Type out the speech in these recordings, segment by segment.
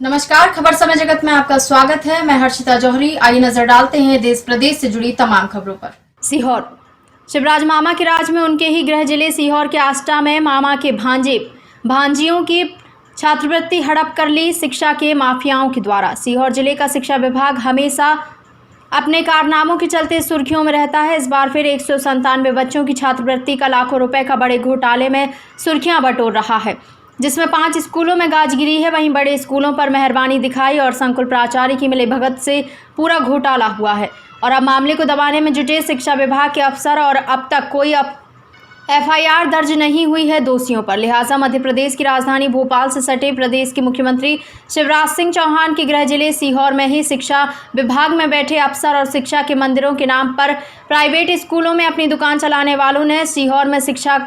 नमस्कार, खबर समय जगत में आपका स्वागत है। मैं हर्षिता जौहरी। आइए नजर डालते हैं देश प्रदेश से जुड़ी तमाम खबरों पर। सीहोर शिवराज मामा के राज में उनके ही गृह जिले सीहोर के आष्टा में मामा के भांजियों की छात्रवृत्ति हड़प कर ली शिक्षा के माफियाओं के द्वारा। सीहोर जिले का शिक्षा विभाग हमेशा अपने कारनामों के चलते सुर्खियों में रहता है। इस बार फिर 197 बच्चों की छात्रवृत्ति का लाखों रुपए का बड़े घोटाले में सुर्खियां बटोर रहा है, जिसमें 5 स्कूलों में गाज गिरी है। वहीं बड़े स्कूलों पर मेहरबानी दिखाई और संकुल प्राचार्य की मिलीभगत से पूरा घोटाला हुआ है। और अब मामले को दबाने में जुटे शिक्षा विभाग के अफसर और अब तक कोई FIR दर्ज नहीं हुई है दोषियों पर। लिहाजा मध्य प्रदेश की राजधानी भोपाल से सटे प्रदेश के मुख्यमंत्री शिवराज सिंह चौहान के गृह जिले सीहोर में ही शिक्षा विभाग में बैठे अफसर और शिक्षा के मंदिरों के नाम पर प्राइवेट स्कूलों में अपनी दुकान चलाने वालों ने सीहोर में शिक्षा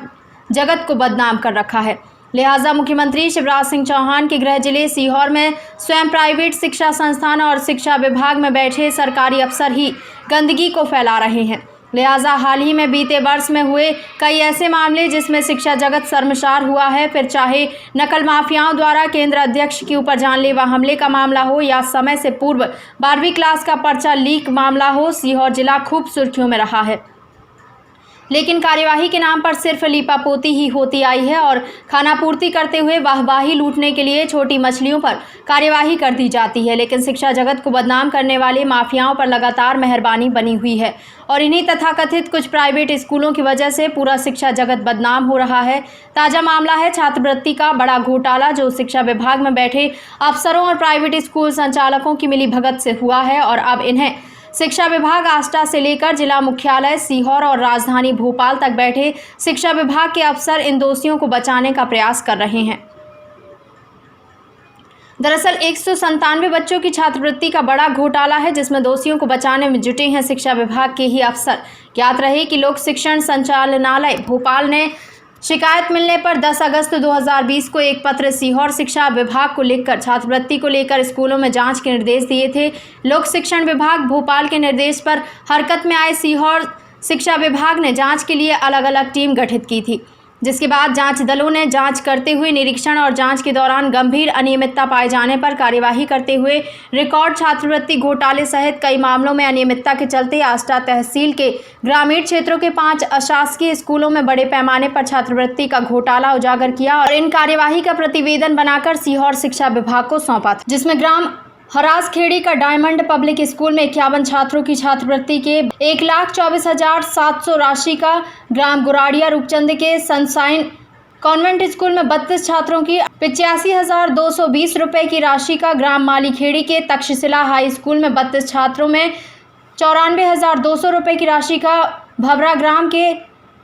जगत को बदनाम कर रखा है। लिहाजा मुख्यमंत्री शिवराज सिंह चौहान के गृह जिले सीहोर में स्वयं प्राइवेट शिक्षा संस्थान और शिक्षा विभाग में बैठे सरकारी अफसर ही गंदगी को फैला रहे हैं। लिहाजा हाल ही में बीते वर्ष में हुए कई ऐसे मामले जिसमें शिक्षा जगत शर्मसार हुआ है, फिर चाहे नकल माफियाओं द्वारा केंद्र अध्यक्ष के ऊपर जानलेवा हमले का मामला हो या समय से पूर्व 12वीं क्लास का पर्चा लीक मामला हो, सीहोर जिला खूब सुर्खियों में रहा है। लेकिन कार्यवाही के नाम पर सिर्फ लीपापोती ही होती आई है और खानापूर्ति करते हुए वाहवाही लूटने के लिए छोटी मछलियों पर कार्यवाही कर दी जाती है। लेकिन शिक्षा जगत को बदनाम करने वाले माफियाओं पर लगातार मेहरबानी बनी हुई है और इन्हीं तथाकथित कुछ प्राइवेट स्कूलों की वजह से पूरा शिक्षा जगत बदनाम हो रहा है। ताज़ा मामला है छात्रवृत्ति का बड़ा घोटाला, जो शिक्षा विभाग में बैठे अफसरों और प्राइवेट स्कूल संचालकों की मिलीभगत से हुआ है। और अब इन्हें शिक्षा विभाग आष्टा से लेकर जिला मुख्यालय सीहोर और राजधानी भोपाल तक बैठे शिक्षा विभाग के अफसर इन दोषियों को बचाने का प्रयास कर रहे हैं। दरअसल 197 बच्चों की छात्रवृत्ति का बड़ा घोटाला है, जिसमें दोषियों को बचाने में जुटे हैं शिक्षा विभाग के ही अफसर। ज्ञात रहे कि लोक शिक्षण संचालनालय भोपाल ने शिकायत मिलने पर 10 अगस्त 2020 को एक पत्र सीहोर शिक्षा विभाग को लिखकर छात्रवृत्ति को लेकर स्कूलों में जांच के निर्देश दिए थे। लोक शिक्षण विभाग भोपाल के निर्देश पर हरकत में आए सीहोर शिक्षा विभाग ने जांच के लिए अलग अलग टीम गठित की थी, जिसके बाद जांच दलों ने जांच करते हुए निरीक्षण और जांच के दौरान गंभीर अनियमितता पाए जाने पर कार्यवाही करते हुए रिकॉर्ड छात्रवृत्ति घोटाले सहित कई मामलों में अनियमितता के चलते आष्टा तहसील के ग्रामीण क्षेत्रों के 5 अशासकीय स्कूलों में बड़े पैमाने पर छात्रवृत्ति का घोटाला उजागर किया और इन कार्यवाही का प्रतिवेदन बनाकर सीहोर शिक्षा विभाग को सौंपा था, जिसमें ग्राम हरासखेड़ी का डायमंड पब्लिक स्कूल में 51 छात्रों की छात्रवृत्ति के 1,24,700 राशि का, ग्राम गुराड़िया रूपचंद के सनशाइन कॉन्वेंट स्कूल में 32 छात्रों की 85,220 रुपये की राशि का, ग्राम मालीखेड़ी के तक्षशिला हाई स्कूल में 32 छात्रों में 94,200 रुपये की राशि का, भवरा ग्राम के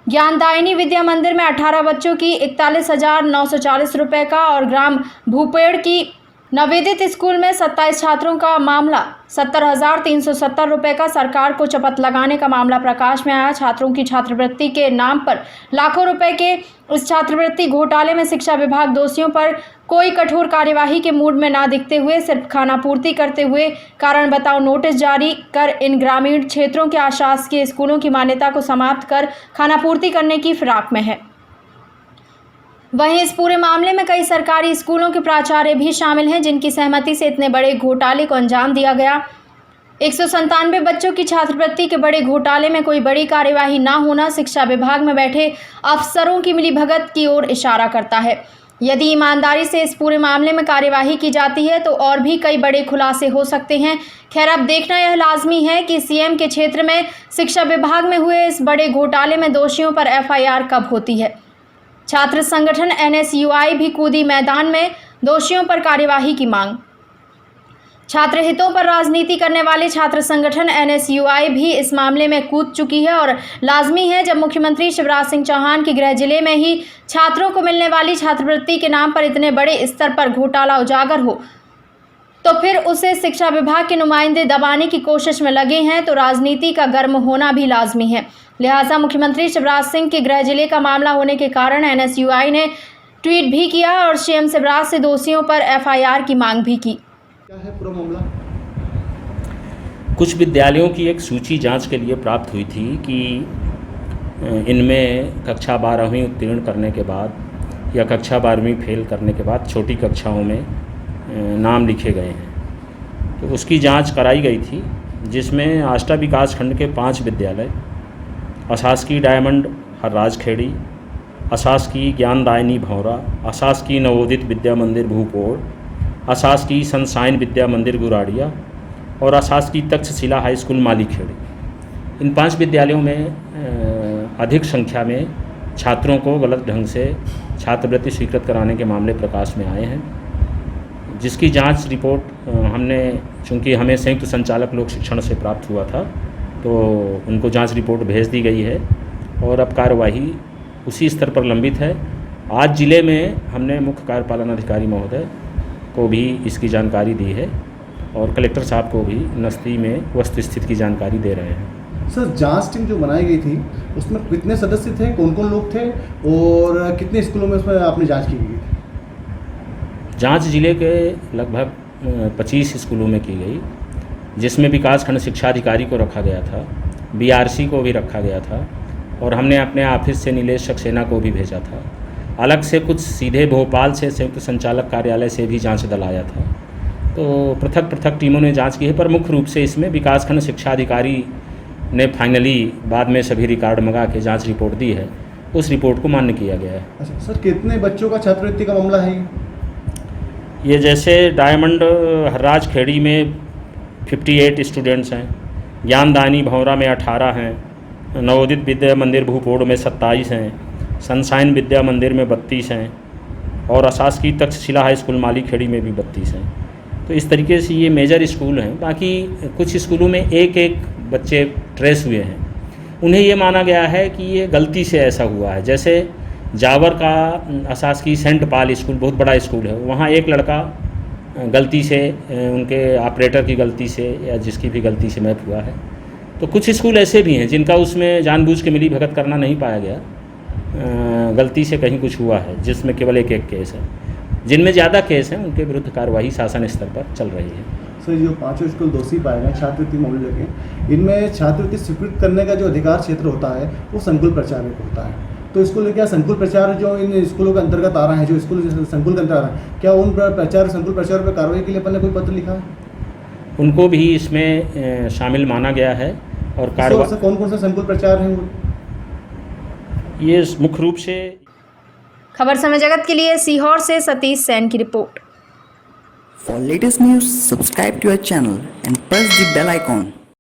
ज्ञानदायिनी विद्या मंदिर में 18 बच्चों की 41,940 रुपये का और ग्राम भूपेड़ की नवेदित स्कूल में 27 छात्रों का मामला 70,370 रुपये का सरकार को चपत लगाने का मामला प्रकाश में आया। छात्रों की छात्रवृत्ति के नाम पर लाखों रुपए के इस छात्रवृत्ति घोटाले में शिक्षा विभाग दोषियों पर कोई कठोर कार्यवाही के मूड में ना दिखते हुए सिर्फ खानापूर्ति करते हुए कारण बताओ नोटिस जारी कर इन ग्रामीण क्षेत्रों के अशासकीय स्कूलों की मान्यता को समाप्त कर खानापूर्ति करने की फिराक में है। वहीं इस पूरे मामले में कई सरकारी स्कूलों के प्राचार्य भी शामिल हैं, जिनकी सहमति से इतने बड़े घोटाले को अंजाम दिया गया। 197 बच्चों की छात्रवृत्ति के बड़े घोटाले में कोई बड़ी कार्यवाही ना होना शिक्षा विभाग में बैठे अफसरों की मिलीभगत की ओर इशारा करता है। यदि ईमानदारी से इस पूरे मामले में कार्यवाही की जाती है तो और भी कई बड़े खुलासे हो सकते हैं। खैर, अब देखना यह लाजमी है कि सीएम के क्षेत्र में शिक्षा विभाग में हुए इस बड़े घोटाले में दोषियों पर FIR कब होती है। छात्र संगठन NSUI भी कूदी मैदान में, दोषियों पर कार्यवाही की मांग। छात्र हितों पर राजनीति करने वाले छात्र संगठन NSUI भी इस मामले में कूद चुकी है और लाजमी है जब मुख्यमंत्री शिवराज सिंह चौहान के गृह जिले में ही छात्रों को मिलने वाली छात्रवृत्ति के नाम पर इतने बड़े स्तर पर घोटाला उजागर हो तो फिर उसे शिक्षा विभाग के नुमाइंदे दबाने की कोशिश में लगे हैं, तो राजनीति का गर्म होना भी लाजमी है। लिहाजा मुख्यमंत्री शिवराज सिंह के गृह जिले का मामला होने के कारण NSUI ने ट्वीट भी किया और CM शिवराज से दोषियों पर FIR की मांग भी की। क्या है पूरा मामला? कुछ विद्यालयों की एक सूची जांच के लिए प्राप्त हुई थी कि इनमें कक्षा 12वीं उत्तीर्ण करने के बाद या कक्षा 12वीं फेल करने के बाद छोटी कक्षाओं में नाम लिखे गए हैं। तो उसकी जांच कराई गई थी, जिसमें आष्टा विकास खंड के 5 विद्यालय, अशासकीय डायमंड हर्राज खेड़ी, अशासकीय ज्ञानदायिनी भौरा, अशासकीय नवोदित विद्या मंदिर भूपोड़, अशासकीय सनशाइन विद्या मंदिर गुराड़िया और अशासकीय तक्षशिला हाई स्कूल मालीखेड़ी, इन 5 विद्यालयों में अधिक संख्या में छात्रों को गलत ढंग से छात्रवृत्ति स्वीकृत कराने के मामले प्रकाश में आए हैं, जिसकी जांच रिपोर्ट हमने, चूँकि हमें संयुक्त संचालक लोक शिक्षण से प्राप्त हुआ था, तो उनको जांच रिपोर्ट भेज दी गई है और अब कार्यवाही उसी स्तर पर लंबित है। आज ज़िले में हमने मुख्य कार्यपालन अधिकारी महोदय को भी इसकी जानकारी दी है और कलेक्टर साहब को भी नस्ती में वस्तुस्थिति की जानकारी दे रहे हैं। सर, जांच टीम जो बनाई गई थी उसमें कितने सदस्य थे, कौन कौन लोग थे और कितने स्कूलों में उसमें आपने जांच की गई थी? जांच जिले के लगभग 25 स्कूलों में की गई, जिसमें विकासखंड शिक्षा अधिकारी को रखा गया था, बीआरसी को भी रखा गया था और हमने अपने ऑफिस से नीलेश सक्सेना को भी भेजा था। अलग से कुछ सीधे भोपाल से संयुक्त संचालक कार्यालय से भी जांच दल आया था। तो पृथक पृथक टीमों ने जांच की है, पर मुख्य रूप से इसमें विकासखंड शिक्षा अधिकारी ने फाइनली बाद में सभी रिकॉर्ड मंगा के जांच रिपोर्ट दी है, उस रिपोर्ट को मान्य किया गया है। अच्छा सर, कितने बच्चों का छात्रवृत्ति का मामला है ये? जैसे डायमंड हर्राज खेड़ी में 58 स्टूडेंट्स हैं, ज्ञानदायिनी भौरा में 18 हैं, नवोदित विद्या मंदिर भूपोड़ में 27 हैं, सनशाइन विद्या मंदिर में 32 हैं और अशासकीय तक्षशिला हाई स्कूल मालीखेड़ी में भी 32 हैं। तो इस तरीके से ये मेजर स्कूल हैं। बाकी कुछ स्कूलों में एक एक बच्चे ट्रेस हुए हैं, उन्हें ये माना गया है कि ये गलती से ऐसा हुआ है। जैसे जावर का अशासकीय सेंट पाल स्कूल बहुत बड़ा स्कूल है, वहाँ एक लड़का गलती से, उनके ऑपरेटर की गलती से या जिसकी भी गलती से मैप हुआ है। तो कुछ स्कूल ऐसे भी हैं जिनका उसमें जानबूझ के मिली भगत करना नहीं पाया गया, गलती से कहीं कुछ हुआ है, जिसमें केवल एक केस है। जिनमें ज़्यादा केस हैं उनके विरुद्ध कार्रवाई शासन स्तर पर चल रही है। सर, जो 5 स्कूल दोषी पाए गए छात्रवृत्ति मामले के, इनमें छात्रवृत्ति स्वीकृत करने का जो अधिकार क्षेत्र होता है वो संकुल प्रचारक होता है। तो इसको लेकर क्या संकुल प्रचार जो इन स्कूलों के अंतर्गत आ रहा है, जो स्कूल संकुल के अंतर्गत आ रहा है, क्या उन पर संकुल प्रचार पर कार्रवाई के लिए अपन ने कोई पत्र लिखा है? उनको भी इसमें शामिल माना गया है और कार्रवाई। कौन कौन से संकुल प्रचार हैं वो? ये मुख्य रूप से खबर समय जगत के लिए सीहोर से सतीश सैन की report. For latest news, subscribe to our channel and press the bell icon.